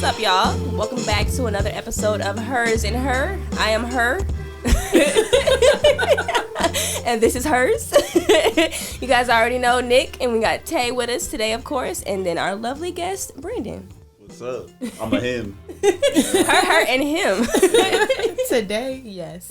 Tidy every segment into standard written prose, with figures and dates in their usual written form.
up, y'all? Welcome back to another episode of Hers and Her. I am Her. And this is Hers. You guys already know Nick, and we got Tay with us today, of course, and then our lovely guest, Brandon. What's up? I'm a him. Her, and him. Today, yes.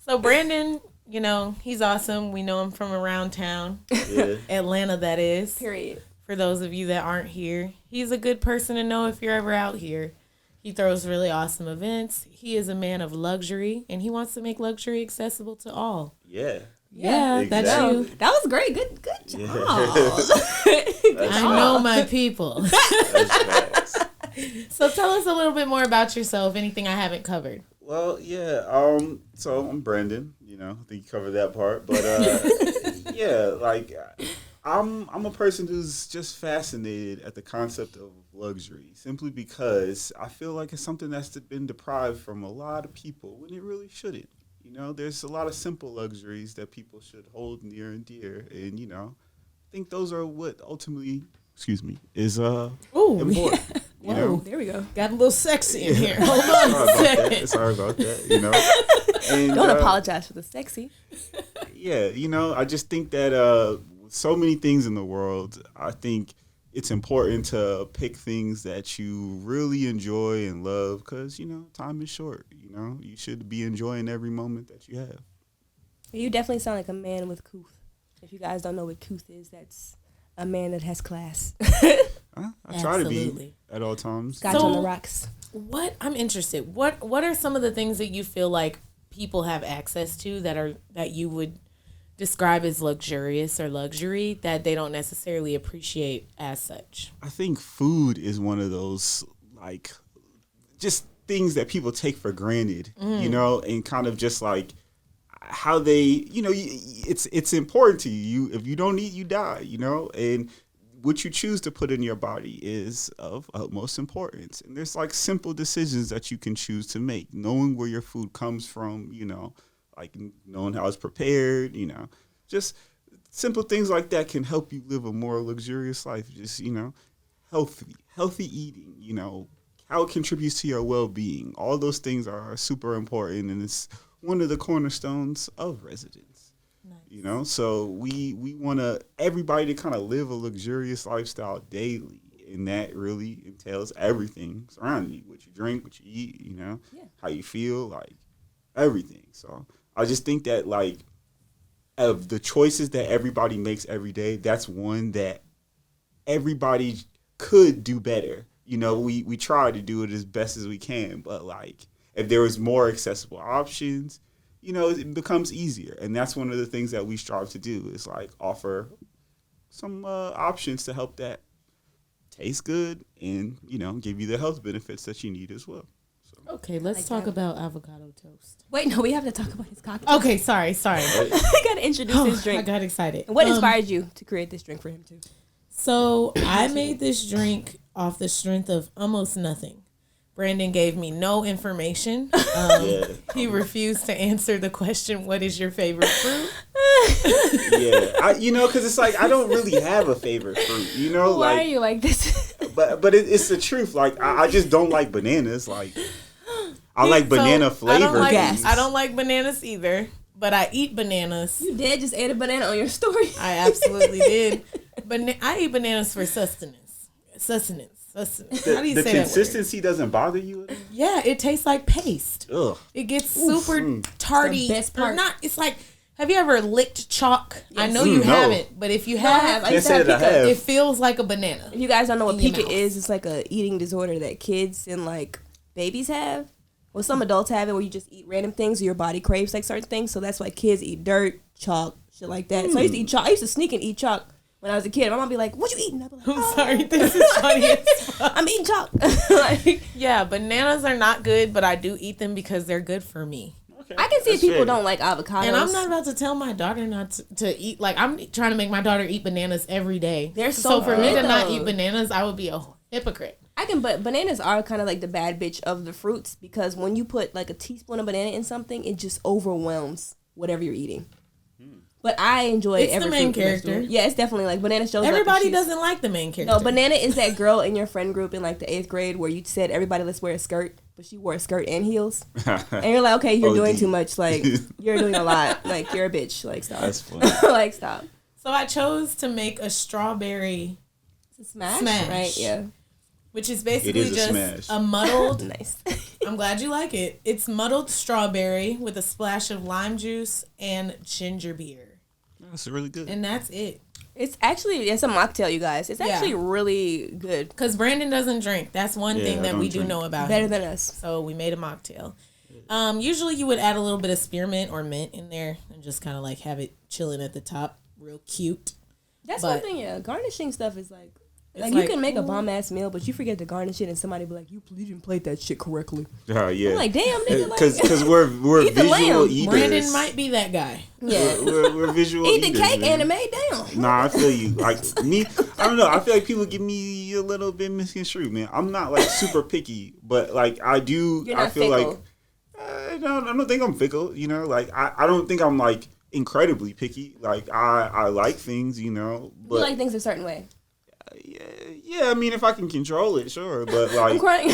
So Brandon, you know, he's awesome. We know him from around town. Yeah. Atlanta, that is. Period. For those of you that aren't here, he's a good person to know if you're ever out here. He throws really awesome events. He is a man of luxury, and he wants to make luxury accessible to all. Yeah. Yeah, exactly. that's you. That was great. Good job. Yeah. I know my people. That's facts. So tell us a little bit more about yourself, anything I haven't covered. Well, yeah. So I'm Brandon. You know, I think you covered that part. But yeah, like I'm a person who's just fascinated at the concept of luxury, simply because I feel like it's something that's been deprived from a lot of people when it really shouldn't. You know, there's a lot of simple luxuries that people should hold near and dear, and you know, I think those are what ultimately, is important. You know? There we go. Got a little sexy in here. Hold on a second. Sorry about that. You know, and, Don't apologize for the sexy. Yeah, you know, I just think that so many things in the world, I think it's important to pick things that you really enjoy and love because, you know, time is short. You know, you should be enjoying every moment that you have. You definitely sound like a man with couth. If you guys don't know what couth is, that's a man that has class. I try to be at all times. Got you on the rocks. I'm interested. What are some of the things that you feel like people have access to that you would describe as luxurious or luxury that they don't necessarily appreciate as such? I think food is one of those, like, just things that people take for granted, you know, and kind of just like how they, you know, it's important to you. If you don't eat, you die, you know, and what you choose to put in your body is of utmost importance. And there's like simple decisions that you can choose to make, knowing where your food comes from, you know, like knowing how it's prepared, you know, just simple things like that can help you live a more luxurious life. Just, you know, healthy eating, you know, how it contributes to your well-being. All those things are super important, and it's one of the cornerstones of Residence. Nice. You know, so we want everybody to kind of live a luxurious lifestyle daily, and that really entails everything surrounding you, what you drink, what you eat, you know, how you feel, like everything. So I just think that, like, of the choices that everybody makes every day, that's one that everybody could do better. You know, we try to do it as best as we can, but like if there was more accessible options, you know, it becomes easier. And that's one of the things that we strive to do is like offer some options to help that taste good and, you know, give you the health benefits that you need as well. So. Okay, let's talk about avocado toast. Wait, no, we have to talk about his cocktail. Okay, sorry. I got to introduce his drink. I got excited. What inspired you to create this drink for him too? So I made this drink off the strength of almost nothing. Brandon gave me no information. He refused to answer the question, what is your favorite fruit? You know, because it's like I don't really have a favorite fruit, you know. Why are you like this? but it's the truth. Like I just don't like bananas. Like I like banana flavored things. I don't like bananas either, but I eat bananas. You did just add a banana on your story. I absolutely did. But I eat bananas for sustenance. How do you say that? The consistency doesn't bother you? Yeah, it tastes like paste. Ugh. It gets super tarty. The best part. It's like, have you ever licked chalk? Yes. I know you haven't, but if you have, it feels like a banana. If you guys don't know what pica is, it's like a eating disorder that kids and like babies have. Well, some adults have it where you just eat random things or your body craves like certain things. So that's why kids eat dirt, chalk, shit like that. So I used to eat chalk. I used to sneak and eat chalk. When I was a kid, my mom would be like, "What you eating?" I'd be like, I'm sorry, this is funny. I'm eating chalk. Yeah, bananas are not good, but I do eat them because they're good for me. Okay, I can see if people don't like avocados. And I'm not about to tell my daughter not to eat. Like, I'm trying to make my daughter eat bananas every day. They're so for me to not eat bananas, I would be a hypocrite. But bananas are kind of like the bad bitch of the fruits because when you put like a teaspoon of banana in something, it just overwhelms whatever you're eating. But But I enjoy It's every the main fruit in the character. store. Yeah, it's definitely like Banana shows up. Everybody doesn't like the main character. No, Banana is that girl in your friend group in like the 8th grade where you said everybody let's wear a skirt, but she wore a skirt and heels, and you're like, okay, you're doing too much. Like you're doing a lot. Like you're a bitch. Like stop. That's funny. Like stop. So I chose to make a strawberry Smash, smash, right? Yeah. which is basically It is a just smash. a muddled. Nice. I'm glad you like it. It's muddled strawberry with a splash of lime juice and ginger beer, That's really good. and that's it. It's a mocktail, you guys. It's actually really good. Because Brandon doesn't drink. That's one thing I that don't we do drink. know about Better him. than us. So we made a mocktail. Usually you would add a little bit of spearmint or mint in there and just kind of like have it chilling at the top, real cute. That's But- one thing, yeah. Garnishing stuff is like It's you like, can make a bomb ass meal, but you forget to garnish it, and somebody be like, "You didn't plate that shit correctly." Yeah. I'm like, damn, nigga, like, Because we're Eat the visual lamb. eaters. Brandon might be that guy. yeah, We're visual eat the eaters, cake, man. anime, damn. Nah, I feel you. Like me, I don't know. I feel like people give me a little bit misconstrued, man. I'm not like super picky, but like I do. You're I not feel fickle. like no, I don't think I'm fickle. You know, like I don't think I'm like incredibly picky. Like I like things, you know, but You like things a certain way. yeah. I mean, if I can control it, sure. But like I'm crying.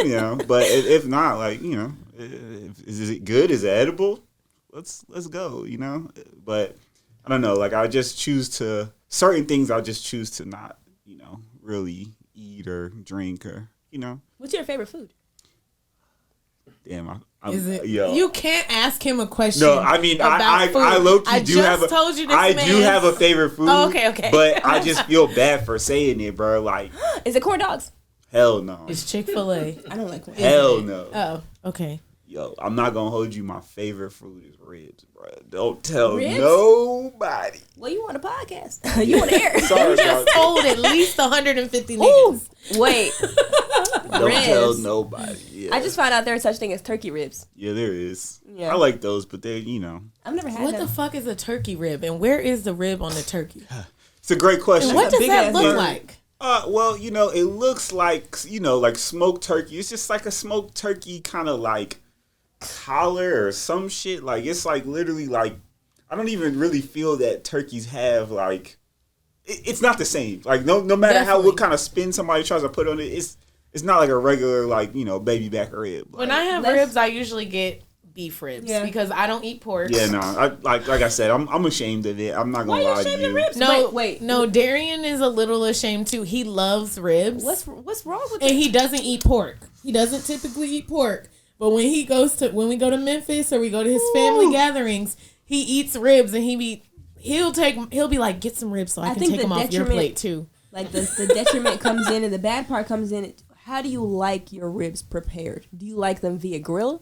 you know, but if not, like you know, is it good? Is it edible? Let's go. You know, but I don't know. Like I just choose to certain things. I just choose to not, you know, really eat or drink or you know. What's your favorite food? Damn, Is it? Yo. You can't ask him a question. No, I mean, about I food. low-key I do just have a, told you this I man. do have a favorite food. Oh, okay. But I just feel bad for saying it, bro. Like, Is it corn dogs? hell no. It's Chick-fil-A. I don't like corn. Hell no. Oh, okay. Yo, I'm not gonna hold you. My favorite food is ribs, bro. Don't tell Ribs? nobody. Well, you on a podcast. You on the air. Sorry, You just dog. told at least 150 Ooh, niggas. wait. Don't ribs. tell nobody. Yeah. I just found out there's such thing as turkey ribs. Yeah, there is. Yeah. I like those, but they're, you know. I've never had What them. the fuck is a turkey rib, and where is the rib on the turkey? It's a great question. And what does big that ass look bird. like? Well, you know, it looks like, you know, like smoked turkey. It's just like a smoked turkey kind of like collar or some shit. Like, it's like literally like, I don't even really feel that turkeys have like, it's not the same. Like, no matter Definitely. what kind of spin somebody tries to put on it, it's not like a regular, like, you know, baby back rib. When Like, I have Let's- ribs, I usually get beef ribs Yeah. because I don't eat pork. yeah, no, like I said, I'm ashamed of it. I'm not Why gonna you lie to ashamed of you. ribs? No, Wait. no. Darian is a little ashamed too. He loves ribs, What's wrong with and it? he doesn't eat pork. He doesn't typically eat pork, but when we go to Memphis or we go to his family gatherings, he eats ribs, and he'll be like, get some ribs so I can think take the them off your detriment- plate too. Like the detriment comes in and the bad part comes in. How do you like your ribs prepared? Do you like them via grill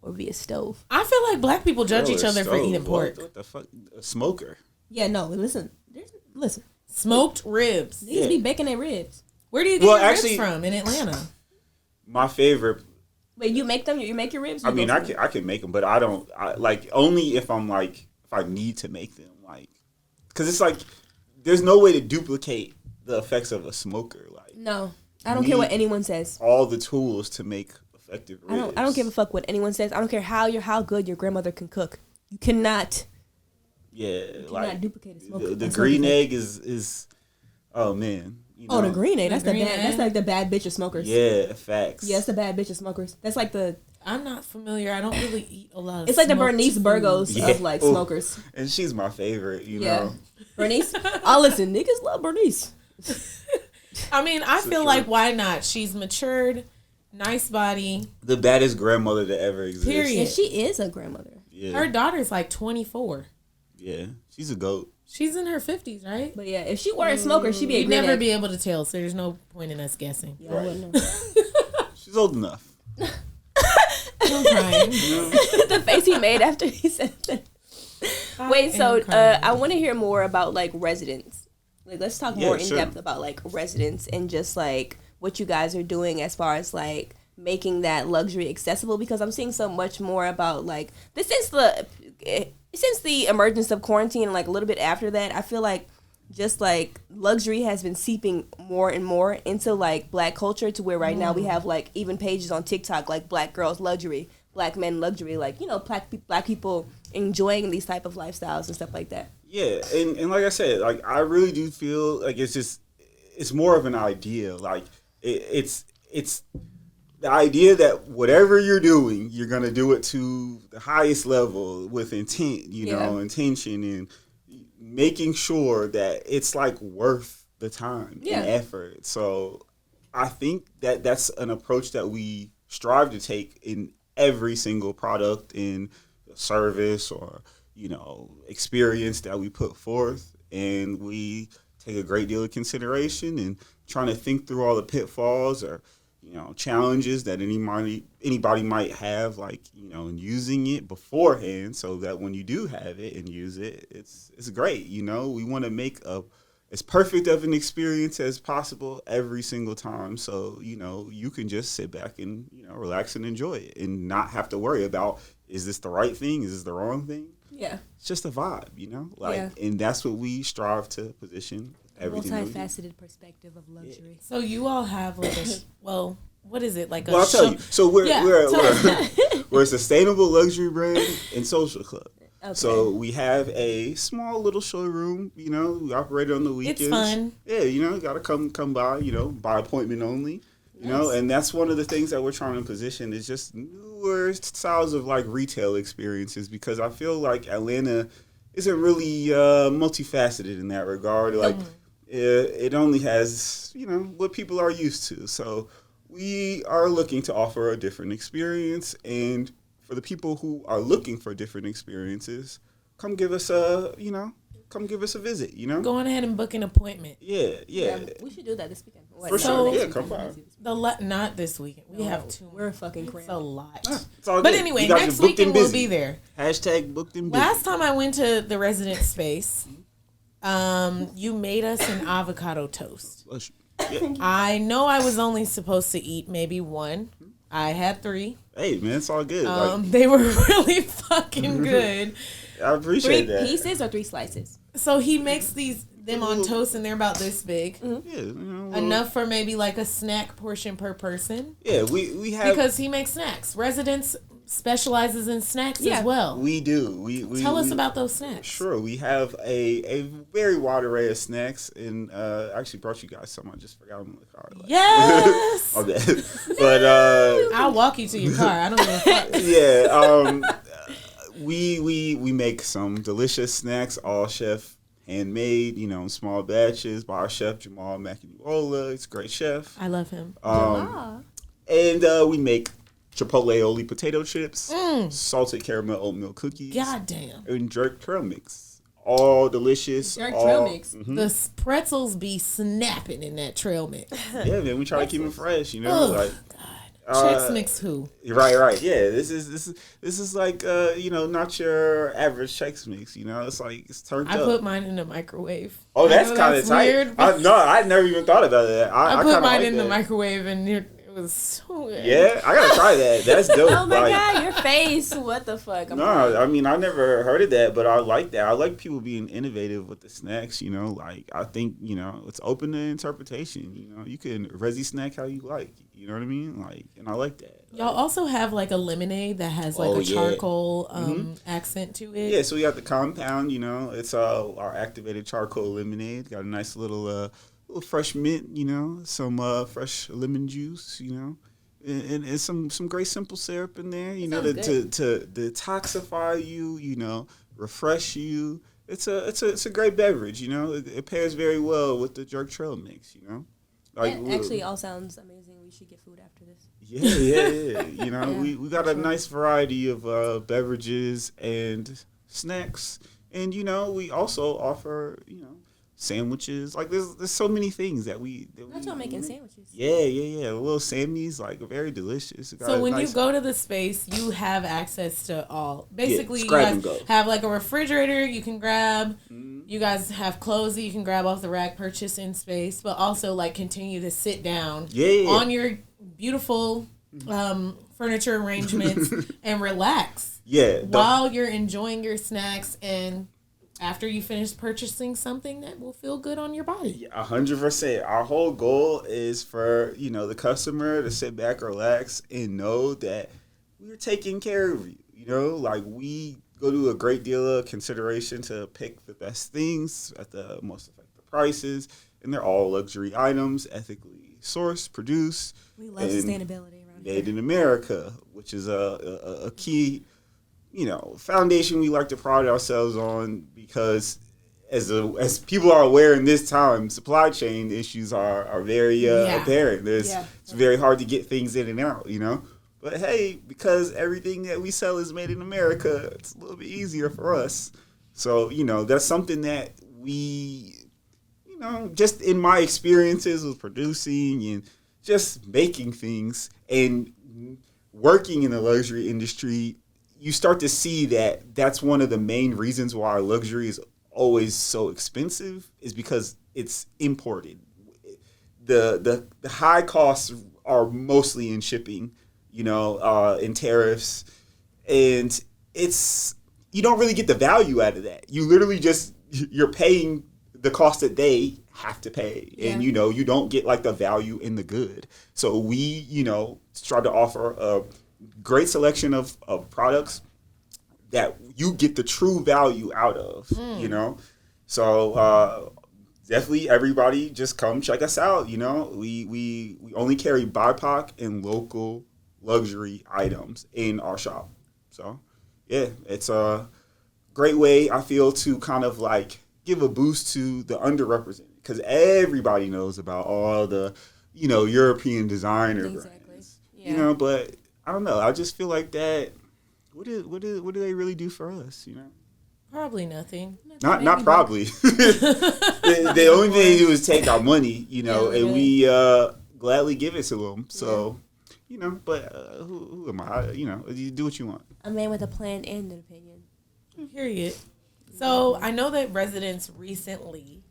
or via stove? I feel like black people judge Grill each or other for stove? eating pork. What the fuck? A smoker. Yeah, no. Listen. Smoked ribs. Niggas be baking their ribs. Where do you get Well, your actually- ribs from in Atlanta? My favorite. Wait, you make them? You make your ribs? I mean, I can make them, but I don't. I like only if I'm like if I need to make them, like, because it's like there's no way to duplicate the effects of a smoker. Like, No, I don't care what need anyone says. all the tools to make effective ribs. I don't give a fuck what anyone says. I don't care how good your grandmother can cook. You cannot. Yeah, like duplicate a smoker. the green egg is. Oh man. You Oh, the know. green egg. That's green the bad. egg? That's like the bad bitch of smokers. Yeah, facts. Yeah, it's the bad bitch of smokers. That's like the. I'm not familiar. I don't really eat a lot of It's like the smoked Bernice food. Burgos Yeah. of like Ooh. smokers. And she's my favorite. You Yeah. know. Bernice. Oh, listen, niggas love Bernice. I mean, I feel true. like why not? She's matured, nice body. The baddest grandmother to ever exist. Period. And she is a grandmother. Yeah. Her daughter's like 24. Yeah. She's a goat. She's in her 50s, right? But yeah, if she were a smoker, she'd be a You'd green never egg. be able to tell, so there's no point in us guessing. Yeah, I wouldn't know. She's old enough. I'm crying. The face he made after he said that. Wait, so I want to hear more about like residents. Like, let's talk Yeah, more in sure. depth about like residents and just like what you guys are doing as far as like making that luxury accessible, because I'm seeing so much more about like this since the emergence of quarantine and like a little bit after that. I feel like just like luxury has been seeping more and more into like black culture, to where right now we have like even pages on TikTok like Black girls luxury, Black men luxury, like, you know, black people enjoying these type of lifestyles and stuff like that. Yeah, and like I said, like I really do feel like it's more of an idea. Like it's the idea that whatever you're doing, you're gonna do it to the highest level with intent, intention, and making sure that it's like worth the time and effort. So I think that that's an approach that we strive to take in every single product and service or experience that we put forth, and we take a great deal of consideration and trying to think through all the pitfalls or challenges that anybody might have, like in using it beforehand, so that when you do have it and use it, it's great. We want to make as perfect of an experience as possible every single time, so you can just sit back and relax and enjoy it and not have to worry about, is this the right thing, is this the wrong thing. Yeah, it's just a vibe, and that's what we strive to position. Multifaceted perspective of luxury. So you all have like what is it like? I'll tell you. So we're a sustainable luxury brand and social club. Okay. So we have a small little showroom. We operate on the weekends. It's fun. Yeah, you gotta come by. By appointment only. And that's one of the things that we're trying to position is just newer styles of like retail experiences, because I feel like Atlanta isn't really multifaceted in that regard. Like it only has what people are used to. So we are looking to offer a different experience, and for the people who are looking for different experiences, come give us a visit. Go on ahead and book an appointment. Yeah. We should do that this weekend. For sure. Yeah, come by. Not this weekend. We have two. We're fucking crazy. It's a lot. It's all but good. anyway, next weekend we'll be there. Hashtag booked and busy. Last time I went to the Residence space, you made us an avocado toast. Yeah. I know I was only supposed to eat maybe one. I had 3. Hey, man, it's all good. They were really fucking good. I appreciate that. 3 pieces or 3 slices? So he makes them on toast, and they're about this big. Yeah, enough for maybe like a snack portion per person. Yeah, we have, because he makes snacks. Residence specializes in snacks as well. We do. We tell us about those snacks. Sure, we have a very wide array of snacks, and I actually brought you guys some. I just forgot them in the car. Yes. Okay, but I'll walk you to your car. I don't give a fuck. Yeah. We make some delicious snacks, all chef handmade, in small batches by our chef Jamal Macanuola. He's a great chef. I love him. And we make chipotle aioli potato chips, salted caramel oatmeal cookies, goddamn, and jerk trail mix. All delicious. Jerk trail mix. Mm-hmm. The pretzels be snapping in that trail mix. Yeah, man, we try to keep it fresh. God. Chex Mix who? Right. Yeah, this is like not your average Chex Mix. It's like it's turned up. I put mine in the microwave. Oh, that's kind of tight. Weird, I never even thought about that. I put mine in the microwave, and it was so good. Yeah, I gotta try that. That's dope. Oh my god, your face! What the fuck? I mean, I never heard of that, but I like that. I like people being innovative with the snacks. Like I think it's open to interpretation. You can resi snack how you like. You know what I mean? Like, and I like that. Y'all also have like a lemonade that has like a charcoal accent to it. Yeah, so we got the compound. It's our activated charcoal lemonade. Got a nice little fresh mint. Some fresh lemon juice. And some great simple syrup in there. To detoxify you. Refresh you. It's a great beverage. It pairs very well with the jerk trail mix. Like, it actually all sounds amazing. We should get food after this. Yeah. We got a nice variety of beverages and snacks, and we also offer sandwiches. Like there's so many things that we. Not y'all making sandwiches. Yeah. The little Sammy's like very delicious. So when you go to the space, you have access to all. Basically, you guys have like a refrigerator you can grab. You guys have clothes that you can grab off the rack, purchase in space, but also like continue to sit down on your beautiful furniture arrangements and relax. Yeah. While you're enjoying your snacks and after you finish purchasing something that will feel good on your body. 100%. Our whole goal is for, the customer to sit back, relax, and know that we're taking care of you. Like we go to a great deal of consideration to pick the best things at the most effective prices, and they're all luxury items, ethically sourced, produced. We love sustainability around here. Made in America, which is a key, foundation we like to pride ourselves on, because as people are aware in this time, supply chain issues are very apparent. It's very hard to get things in and out, But hey, because everything that we sell is made in America, it's a little bit easier for us. So, that's something that we, just in my experiences with producing and just making things and working in the luxury industry, you start to see that that's one of the main reasons why luxury is always so expensive, is because it's imported. The high costs are mostly in shipping, in tariffs, and you don't really get the value out of that. You literally you're paying the cost that they have to pay, and you don't get like the value in the good. So we try to offer a great selection of products that you get the true value out of, So definitely everybody just come check us out, We only carry BIPOC and local luxury items in our shop. So, yeah, it's a great way, I feel, to kind of like give a boost to the underrepresented, because everybody knows about all the, European designer brands, but I don't know. I just feel like that. What do they really do for us? Probably nothing. Not probably. the only thing they do is take our money, and we gladly give it to them. So, but who am I? You do what you want. A man with a plan and an opinion. Period. So I know that Residence recently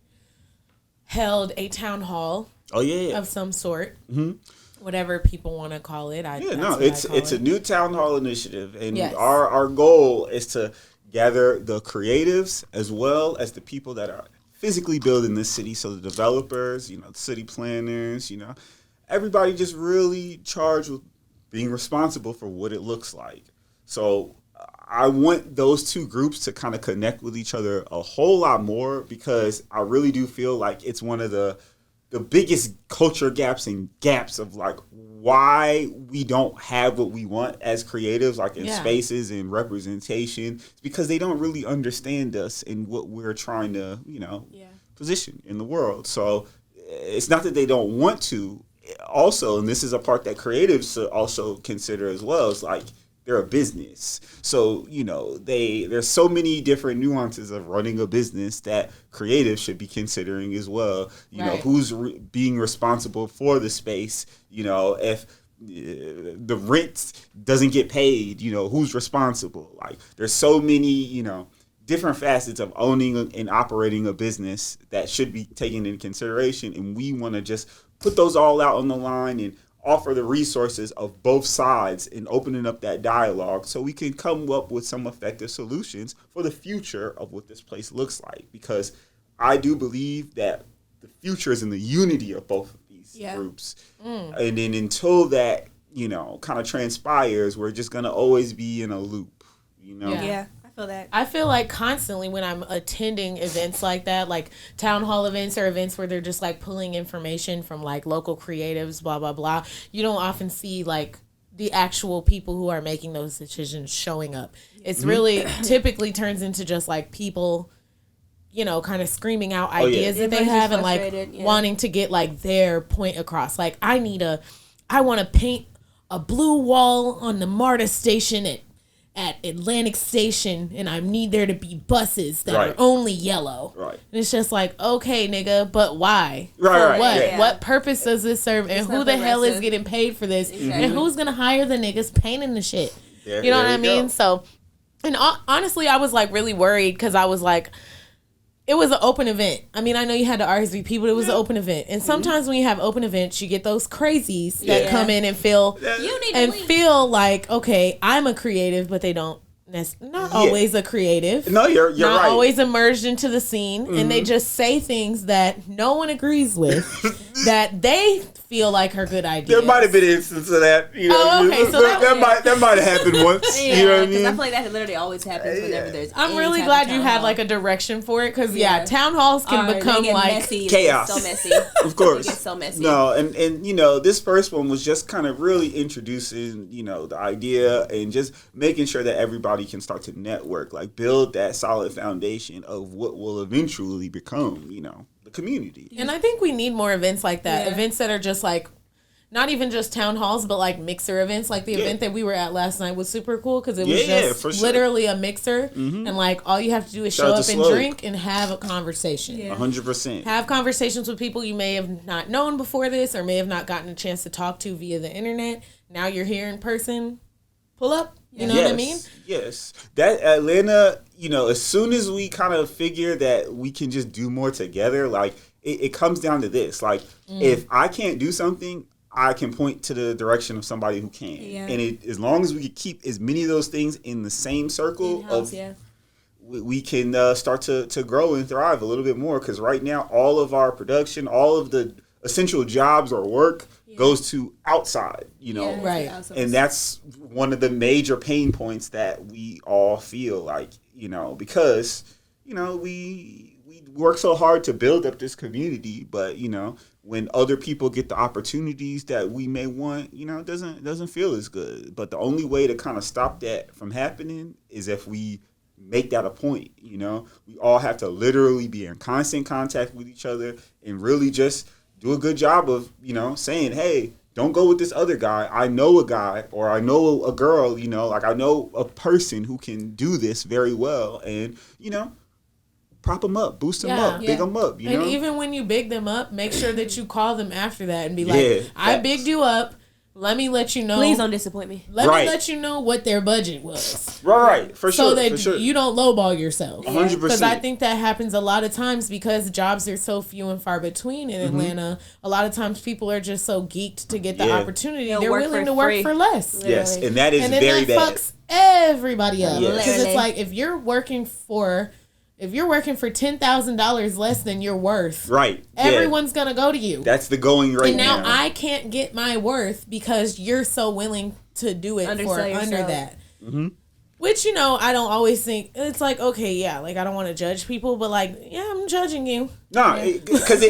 held a town hall. Oh yeah. Of some sort. Mm-hmm. Whatever people want to call it. It's a new town hall initiative, and our goal is to gather the creatives as well as the people that are physically building this city. So the developers, the city planners, everybody just really charged with being responsible for what it looks like. So I want those two groups to kind of connect with each other a whole lot more, because I really do feel like it's one of the biggest culture gaps of like why we don't have what we want as creatives, like in spaces and representation. It's because they don't really understand us and what we're trying to, position in the world. So it's not that they don't want to. Also, and this is a part that creatives also consider as well, it's like they're a business. So, there's so many different nuances of running a business that creatives should be considering as well. Who's being responsible for the space? If the rent doesn't get paid, who's responsible? Like, there's so many, different facets of owning and operating a business that should be taken into consideration. And we want to just put those all out on the line and offer the resources of both sides and opening up that dialogue so we can come up with some effective solutions for the future of what this place looks like. Because I do believe that the future is in the unity of both of these groups. And then until that, kind of transpires, we're just going to always be in a loop, Yeah. That. I feel like constantly when I'm attending events like that, like town hall events or events where they're just like pulling information from like local creatives, blah, blah, blah, you don't often see like the actual people who are making those decisions showing up. It's really typically turns into just like people, kind of screaming out ideas that they have and like wanting to get like their point across. Like I want to paint a blue wall on the MARTA station at Atlantic Station, and I need there to be buses that are only yellow. Right. And it's just like, okay, nigga, but why? Right. For what? Yeah. What purpose does this serve? And who the hell is getting paid for this? Exactly. And who's gonna hire the niggas painting the shit? You know what I mean? So, and honestly, I was like really worried because I was like, it was an open event. I mean, I know you had to RSVP, but it was an open event. And sometimes when you have open events, you get those crazies that come in and feel like, okay, I'm a creative, but they don't not always a creative. No, you're not right. always immersed into the scene, and they just say things that no one agrees with that they feel like are good ideas. There might have been an instance of that. You know, okay, so that might have happened once. Yeah, you know what I because mean? I feel like that literally always happens whenever there's. I'm any really type glad of you town had hall. like a direction for it, because town halls can become they get like messy. chaos. So messy. Of course. They get so messy. No, and you know, this first one was just kind of really introducing, you know, the idea and just making sure that everybody can start to network, like build that solid foundation of what will eventually become, you know, the community. And I think we need more events like that. Yeah. Events that are just like, not even just town halls, but like mixer events. Like the event that we were at last night was super cool because it was just for sure. literally a mixer. And like all you have to do is Shout show out up to and Slope. drink and have a conversation. 100%. Have conversations with people you may have not known before this or may have not gotten a chance to talk to via the internet. Now you're here in person. Pull up. You know what I mean? Yes. That Atlanta, you know, as soon as we kind of figure that we can just do more together, like it comes down to this. Like if I can't do something, I can point to the direction of somebody who can. Yeah. And as long as we can keep as many of those things in the same circle In-house, we can start to grow and thrive a little bit more. Because right now, all of our production, all of the essential jobs or work goes to outside, you know. Right. And that's one of the major pain points that we all feel like, you know, because, you know, we work so hard to build up this community, but, you know, when other people get the opportunities that we may want, you know, it doesn't feel as good. But the only way to kind of stop that from happening is if we make that a point, you know. We all have to literally be in constant contact with each other and really just do a good job of, you know, saying, hey, don't go with this other guy. I know a guy or I know a girl, you know, like I know a person who can do this very well. And, you know, prop them up, boost them up, big them up, you know? And even when you big them up, make sure that you call them after that and be like, I bigged you up. Let me let you know. Please don't disappoint me. Let me let you know what their budget was. Right, for sure. So that for sure. you don't lowball yourself. 100%. Because I think that happens a lot of times because jobs are so few and far between in Atlanta. A lot of times people are just so geeked to get the opportunity. They're willing to work for less. Yes, and that is and then very that bad. fucks everybody up. Yes. Because it's like if you're working for $10,000 less than your worth, right? Everyone's gonna go to you. That's the going right now. And now I can't get my worth because you're so willing to do it under that. Mm-hmm. Which, you know, I don't always think it's like, okay, yeah, like I don't want to judge people, but like, yeah, I'm judging you. No, because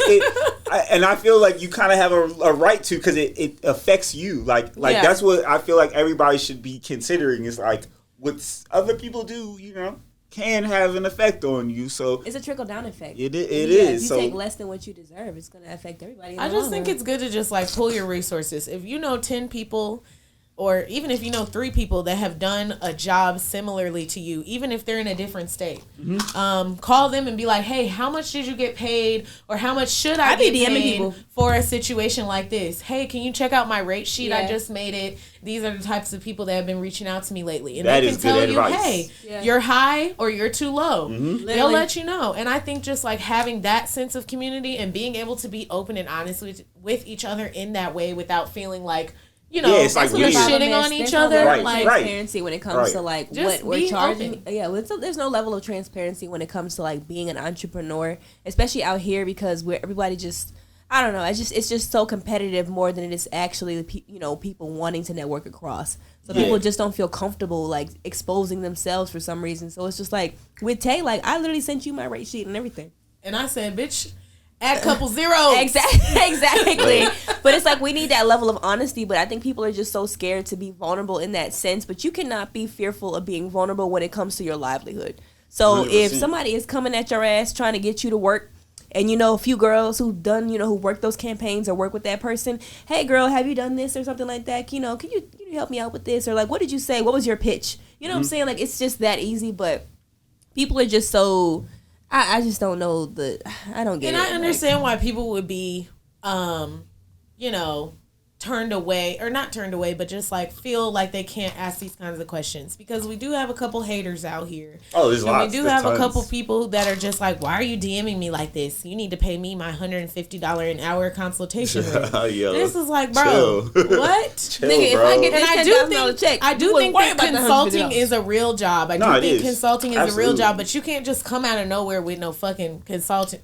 and I feel like you kind of have a right to, because it affects you. Like that's what I feel like everybody should be considering is like what other people do, you know, can have an effect on you. So it's a trickle down effect. It is. If you take less than what you deserve, it's going to affect everybody. I just think it's good to just like pull your resources. If you know 10 people, or even if you know 3 people that have done a job similarly to you, even if they're in a different state, call them and be like, hey, how much did you get paid? Or how much should I get paid for a situation like this? Hey, can you check out my rate sheet? I just made it. These are the types of people that have been reaching out to me lately. And they can tell you, hey, you're high or you're too low. They'll let you know. And I think just like having that sense of community and being able to be open and honest with each other in that way without feeling like, you know, it's like you're shitting on each other. Like transparency when it comes to like just what we're charging. Open. Yeah, there's no level of transparency when it comes to like being an entrepreneur, especially out here because everybody just, I don't know. It's just so competitive more than it is actually, you know, people wanting to network across. So people just don't feel comfortable like exposing themselves for some reason. So it's just like with Tay, like I literally sent you my rate sheet and everything. And I said, bitch, add couple zeros. Exactly. But it's like we need that level of honesty. But I think people are just so scared to be vulnerable in that sense. But you cannot be fearful of being vulnerable when it comes to your livelihood. So 100%. If somebody is coming at your ass trying to get you to work, and you know a few girls who work those campaigns or work with that person, hey girl, have you done this or something like that? You know, can you help me out with this? Or like, what did you say? What was your pitch? You know what I'm saying? Like it's just that easy. But people are just so. I just don't know I don't get it. And I understand why people would be, you know, turned away, or not turned away, but just like feel like they can't ask these kinds of questions, because we do have a couple haters out here. Oh, there's lots. We do have a couple people that are just like, why are you DMing me like this? You need to pay me my $150 an hour consultation rate. Yo, this is like, bro, what? Chill, Nigga, bro. if I get And I do think that that consulting is a real job. I do think consulting is a real Absolutely. job, but you can't just come out of nowhere with no fucking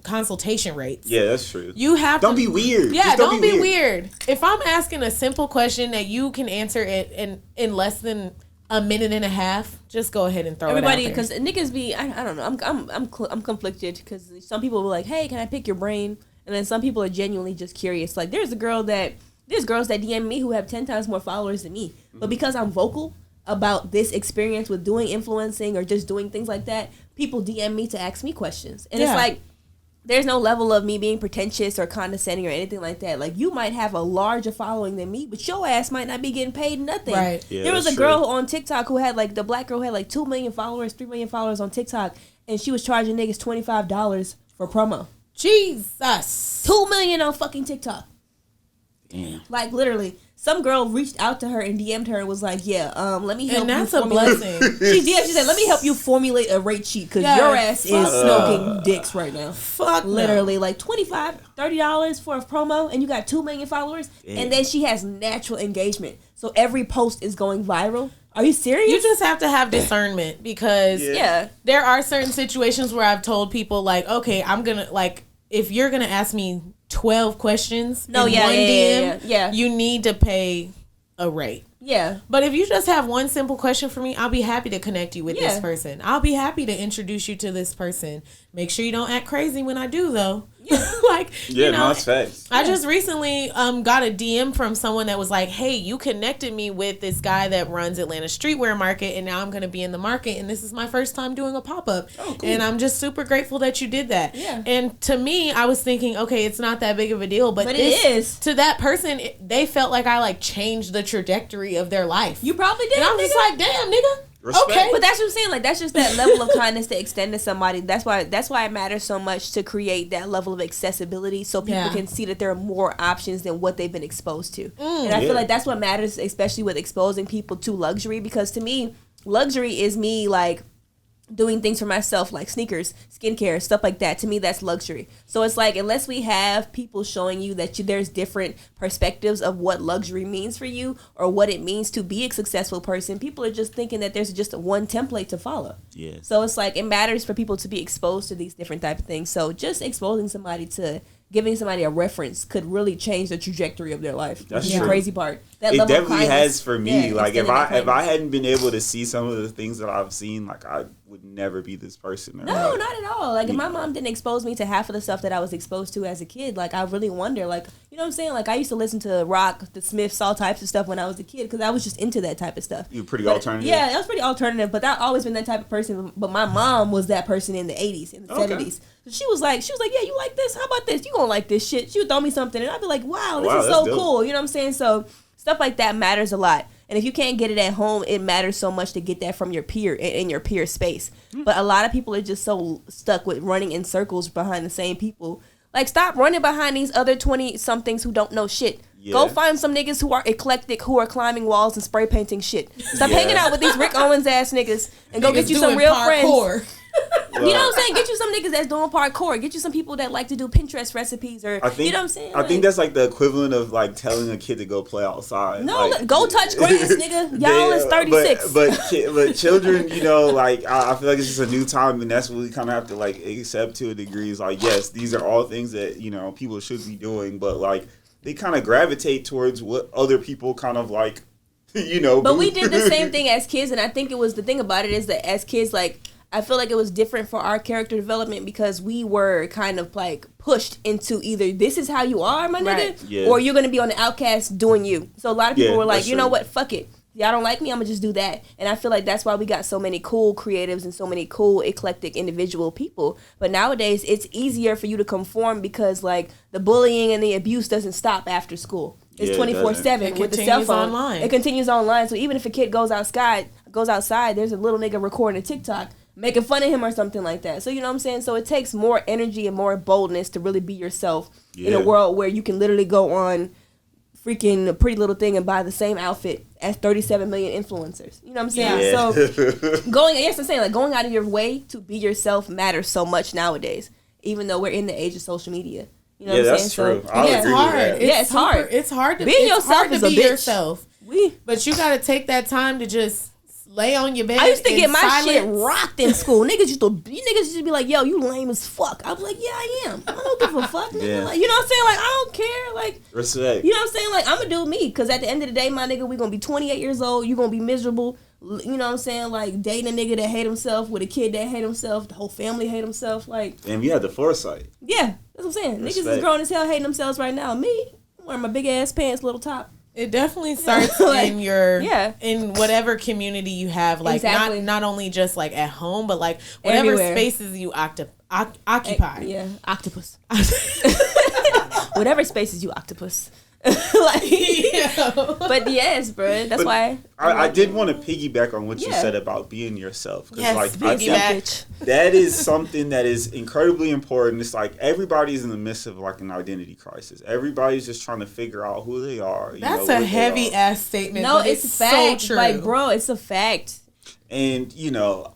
consultation rates. Yeah, that's true. You have Don't to be weird. Yeah, Just don't be weird. If I'm asking a simple question that you can answer it in less than a minute and a half, just go ahead and throw everybody, it out there. because niggas be, I don't know, I'm conflicted, because some people will be like, hey, can I pick your brain? And then some people are genuinely just curious. Like, there's girls that DM me who have 10 times more followers than me, but because I'm vocal about this experience with doing influencing or just doing things like that, people DM me to ask me questions. And it's like, there's no level of me being pretentious or condescending or anything like that. Like, you might have a larger following than me, but your ass might not be getting paid nothing. Right. Yeah, there was a that's girl true. on TikTok who had, like, the black girl had, like, 2 million followers, 3 million followers on TikTok, and she was charging niggas $25 for promo. Jesus. 2 million on fucking TikTok. Damn. Like, literally. Some girl reached out to her and DM'd her and was like, yeah, let me help And you that's a formulate. blessing. She said, let me help you formulate a rate sheet, because Yeah, your ass is smoking dicks right now. Fuck no. Literally, like $25, $30 for a promo, and you got 2 million followers. Damn. And then she has natural engagement. So every post is going viral. Are you serious? You just have to have discernment, because yeah. there are certain situations where I've told people, like, okay, I'm gonna, like, if you're gonna ask me 12 questions in one DM, yeah. you need to pay a rate. Yeah. But if you just have one simple question for me, I'll be happy to connect you with this person. I'll be happy to introduce you to this person. Make sure you don't act crazy when I do, though. Like, Yeah, you know, no, it's facts. I just recently got a DM from someone that was like, hey, you connected me with this guy that runs Atlanta Streetwear Market, and now I'm going to be in the market, and this is my first time doing a pop-up. Oh, cool. And I'm just super grateful that you did that. Yeah. And to me, I was thinking, okay, it's not that big of a deal, but it is. To that person, they felt like I, like, changed the trajectory of their life. You probably did, And I'm nigga. just like, damn, nigga. Respect. Okay. But that's what I'm saying. Like, that's just that level of kindness to extend to somebody. That's why it matters so much to create that level of accessibility, so people can see that there are more options than what they've been exposed to. And I feel like that's what matters, especially with exposing people to luxury, because to me, luxury is me, like, doing things for myself, like sneakers, skincare, stuff like that. To me, that's luxury. So it's like, unless we have people showing you that there's different perspectives of what luxury means for you or what it means to be a successful person, people are just thinking that there's just one template to follow. Yeah. So it's like, it matters for people to be exposed to these different type of things. So just exposing somebody to, giving somebody a reference could really change the trajectory of their life. That's the true. crazy part. That It level of definitely kindness. has for me. Yeah, Like, if extending that I kindness. hadn't been able to see some of the things that I've seen, like, I would never be this person. No, not at all. Like, if my mom didn't expose me to half of the stuff that I was exposed to as a kid, like, I really wonder, like, you know what I'm saying? Like, I used to listen to rock, the Smiths, all types of stuff when I was a kid, because I was just into that type of stuff. You were pretty alternative. Yeah, I was pretty alternative, but I've always been that type of person. But my mom was that person in the 80s, in the 70s. So she was like, yeah, you like this? How about this? You gonna like this shit. She would throw me something, and I'd be like, wow, this is that's so dope. cool. You know what I'm saying? So stuff like that matters a lot. And if you can't get it at home, it matters so much to get that from your peer, in your peer space. But a lot of people are just so stuck with running in circles behind the same people. Like, stop running behind these other 20-somethings who don't know shit. Yeah. Go find some niggas who are eclectic, who are climbing walls and spray painting shit. Stop hanging out with these Rick Owens ass niggas and go get you some real friends. You know what I'm saying? Get you some niggas that's doing parkour. Get you some people that like to do Pinterest recipes, or you know what I'm saying? I think that's like the equivalent of like telling a kid to go play outside. No, like, go touch grass, nigga. Y'all is 36. But children, you know, like I feel like it's just a new time, and that's what we kind of have to like accept to a degree. Is like, yes, these are all things that, you know, people should be doing, but like they kind of gravitate towards what other people kind of like, you know. But we did the same thing as kids, and I think it was, the thing about it is that as kids, like, I feel like it was different for our character development because we were kind of like pushed into either this is how you are, my nigga, or you're going to be on the outcast doing you. So a lot of people were like, you know what, fuck it. Y'all don't like me, I'm going to just do that. And I feel like that's why we got so many cool creatives and so many cool eclectic individual people. But nowadays, it's easier for you to conform because, like, the bullying and the abuse doesn't stop after school. It's 24/7 with the cell phone. Online. It continues online. So even if a kid goes outside, there's a little nigga recording a TikTok, making fun of him or something like that. So you know what I'm saying? So it takes more energy and more boldness to really be yourself in a world where you can literally go on freaking Pretty Little Thing and buy the same outfit as 37 million influencers. You know what I'm saying? Yeah. So going out of your way to be yourself matters so much nowadays, even though we're in the age of social media. You know what I'm saying? That's true. So, I'll agree with hard. that. It's hard. It's hard to Being yourself be is a bitch. yourself. We But you got to take that time to just lay on your bed. I used to in get my silence. shit rocked in school. Niggas used to be like, yo, you lame as fuck. I was like, yeah, I am. I don't give a fuck, nigga. Yeah. Like, you know what I'm saying? Like, I don't care. Like, Respect. you know what I'm saying? Like, I'm gonna do me. Because at the end of the day, my nigga, we gonna be 28 years old. You gonna be miserable. You know what I'm saying? Like, dating a nigga that hate himself with a kid that hate himself. The whole family hate himself. Like, And you had the foresight. yeah, that's what I'm saying. Niggas is Respect. grown as hell hating themselves right now. Me, I'm wearing my big ass pants, little top. It definitely starts Like, in your yeah. in whatever community you have, like Exactly. not only just like at home, but like whatever Everywhere. spaces you occupy. Yeah, octopus. Whatever spaces you octopus. Like, but yes, bro. That's But why I did want to piggyback on what you Yeah. said about being yourself. 'Cause, Yes, like, I think piggyback. that is something that is incredibly important. It's like everybody's in the midst of like an identity crisis. Everybody's just trying to figure out who they are. That's what a they heavy are. ass statement. no, but it's a so fact. true. Like, bro, it's a fact. And,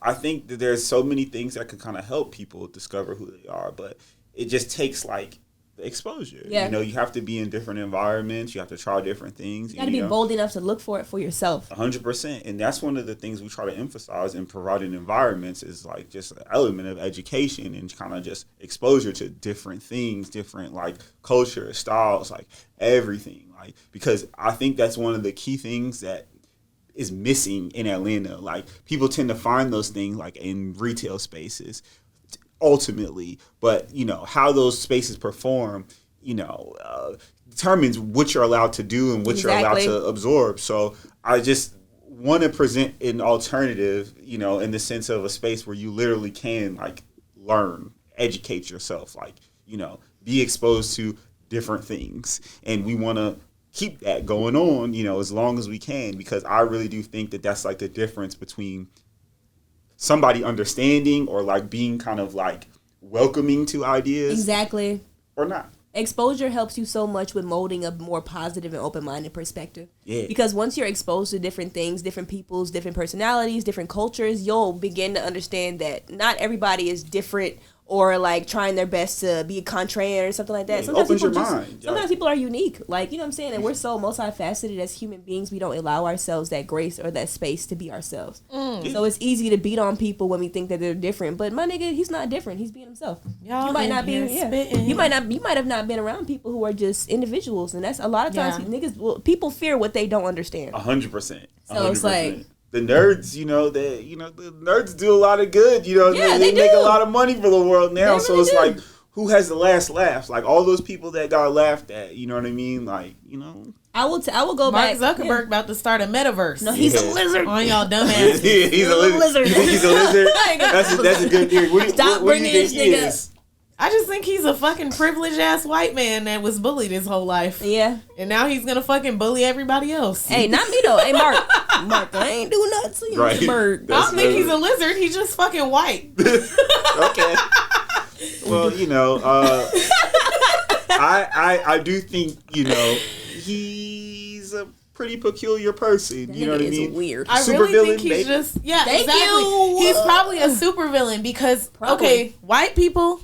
I think that there's so many things that can kind of help people discover who they are, but it just takes like the exposure. Yeah. You have to be in different environments. You have to try different things. You got to be bold enough to look for it for yourself. 100%. And that's one of the things we try to emphasize in providing environments is like just an element of education and kind of just exposure to different things, different like culture, styles, like everything. Like, because I think that's one of the key things that is missing in Atlanta. Like, people tend to find those things like in retail spaces ultimately, but how those spaces perform determines what you're allowed to do and what you're allowed Exactly. to absorb. So I just want to present an alternative, in the sense of a space where you literally can like learn, educate yourself, like, be exposed to different things. And we want to keep that going on, as long as we can, because I really do think that that's like the difference between somebody understanding or like being kind of like welcoming to ideas Exactly. or not. Exposure helps you so much with molding a more positive and open-minded perspective. Yeah. Because once you're exposed to different things, different peoples, different personalities, different cultures, you'll begin to understand that not everybody is different or like trying their best to be a contrarian or something like that. Yeah, it opens your mind. Sometimes people are unique. Like, you know what I'm saying? And we're so multifaceted as human beings, we don't allow ourselves that grace or that space to be ourselves. So it's easy to beat on people when we think that they're different. But my nigga, he's not different. He's being himself. Y'all You might in not be. here Yeah. spitting. You might have not been around people who are just individuals, and that's a lot of times people fear what they don't understand. 100%. So it's like- the nerds, the nerds do a lot of good. Yeah, they they make a do. lot of money for the world now. They So really it's do. like, who has the last laugh? Like all those people that got laughed at. You know what I mean? Like, I will go Mark back. Zuckerberg about to start a metaverse. No, he's a Yeah. lizard. on y'all dumbass. he's a lizard. You think he's a lizard? That's a good theory. What do you bringing think this he nigga is? I just think he's a fucking privileged ass white man that was bullied his whole life. Yeah. And now he's gonna fucking bully everybody else. Hey, not me though. Hey, Mark. Mark, I ain't do nothing to you, Right. Mr. Bird. I don't think he's a lizard. He's just fucking white. Okay. Well, I do think, he's a pretty peculiar person. You know what I That nigga is mean? weird. I Super really think villain, he's maybe. just Thank exactly. you. He's probably a supervillain because Probably. okay, white people,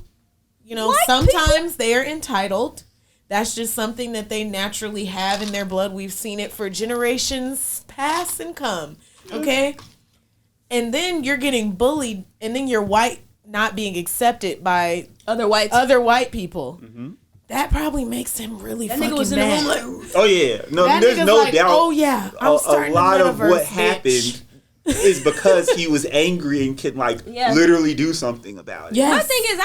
White sometimes they are entitled. That's just something that they naturally have in their blood. We've seen it for generations past and come. Okay? And then you're getting bullied and then you're white not being accepted by Other whites. other white people. That probably makes him really That fucking nigga was in the mad. room like, Oh yeah, no, That there's nigga's no like, doubt. oh yeah, I'm a starting lot the of metaverse, what bitch. happened is because he was angry and can like Yeah. literally do something about it. Yes. my thing is,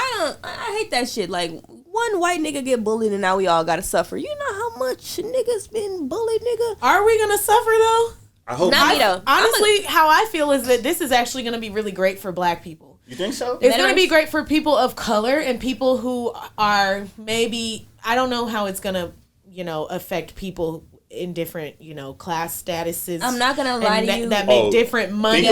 I hate that shit. Like, one white nigga get bullied and now we all gotta suffer. You know how much niggas been bullied, nigga? Are we gonna suffer though? I hope. Not not. me though. Honestly, how I feel is that this is actually going to be really great for black people. You think so? It's going to be Metaverse? great for people of color and people who are maybe, I don't know how it's going to, affect people in different, class statuses. I'm not gonna lie to you. That make different money.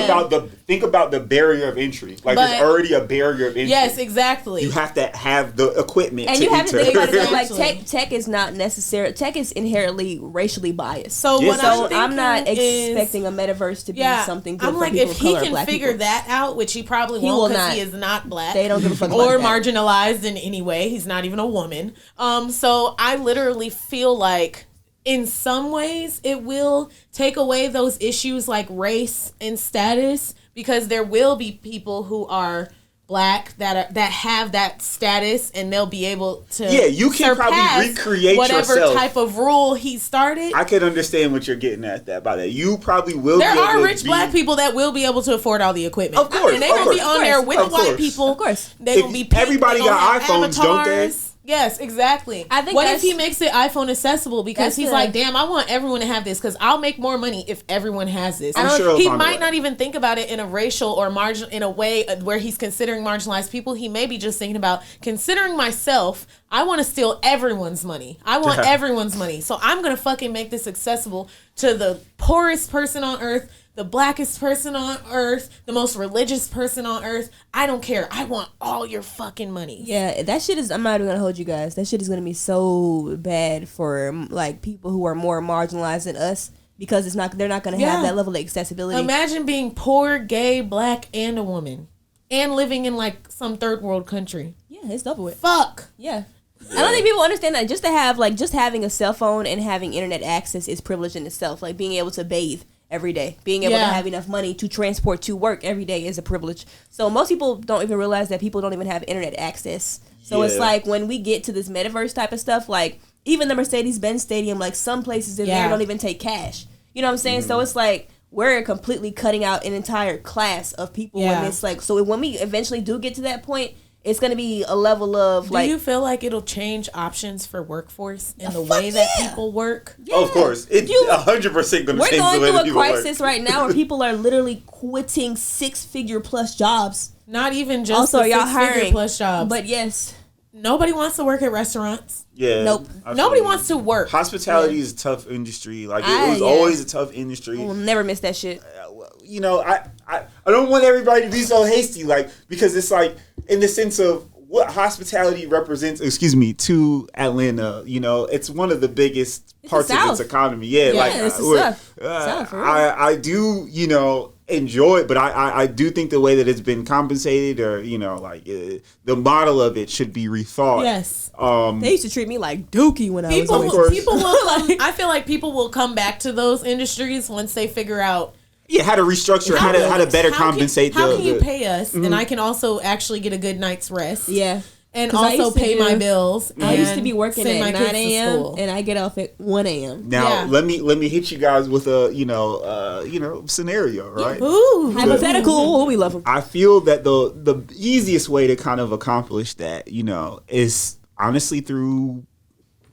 Think about the barrier of entry. Like there's already a barrier of entry. Yes, exactly. You have to have the equipment, and to you have enter. to think about it. Like tech is not necessary. Tech is inherently racially biased. So I'm not expecting a metaverse to be something good. I'm for like, people if he of color, can figure that out, which he probably won't, because he is not black. They don't give a fuck or about that. marginalized in any way. He's not even a woman. So I literally feel like, in some ways, it will take away those issues like race and status, because there will be people who are black that have that status, and they'll be able to you can probably recreate whatever yourself. Type of rule he started. I can understand what you're getting at by that. You probably will. There are rich black people that will be able to afford all the equipment. Of course, and they're gonna be on there with white people. Of course, they're gonna be. Everybody got iPhones, don't they? Yes, exactly. I think. What if he makes it iPhone accessible, because he's like, damn, I want everyone to have this, because I'll make more money if everyone has this. I'm sure he might not even think about it in a racial or in a way where he's considering marginalized people. He may be just thinking about, considering myself, I want to steal everyone's money. I want everyone's money. So I'm going to fucking make this accessible to the poorest person on earth, the blackest person on earth, the most religious person on earth. I don't care. I want all your fucking money. Yeah, that shit is, I'm not even gonna hold you guys. That shit is gonna be so bad for like people who are more marginalized than us, because they're not gonna have that level of accessibility. Imagine being poor, gay, black, and a woman, and living in like some third world country. Yeah, it's double with. Fuck. Yeah. I don't think people understand that just having a cell phone and having internet access is privilege in itself. Like being able to bathe every day, being able to have enough money to transport to work every day is a privilege. So most people don't even realize that people don't even have internet access. So it's like, when we get to this metaverse type of stuff, like even the Mercedes-Benz Stadium, like some places in there don't even take cash. You know what I'm saying? So it's like, we're completely cutting out an entire class of people. And it's like, so when we eventually do get to that point, it's going to be a level of like... Do you feel like it'll change options for workforce in the way that people work? Yeah. Oh, of course. It's 100% going to change the way that people work. We're going through a crisis right now where people are literally quitting 6-figure plus jobs. Not even just also, y'all 6-figure plus jobs. But yes. Nobody wants to work at restaurants. Yeah. Nope. Nobody wants to work. Hospitality is a tough industry. Like, it was always a tough industry. We'll never miss that shit. I don't want everybody to be so hasty, like, because it's like, in the sense of what hospitality represents, to Atlanta, it's one of the biggest parts of its economy. It's the South. I do, enjoy it, but I do think the way that it's been compensated, or the model of it should be rethought. Yes. They used to treat me like Dookie when I was people will I feel like people will come back to those industries once they figure out how to restructure, how to better compensate. How can you pay us, and I can also actually get a good night's rest? Yeah. And also pay my bills. I used to be working at 9 a.m. and I get off at 1 a.m. Now let me hit you guys with a scenario, right? Ooh, hypothetical. We love them. I feel that the easiest way to kind of accomplish that, is honestly through,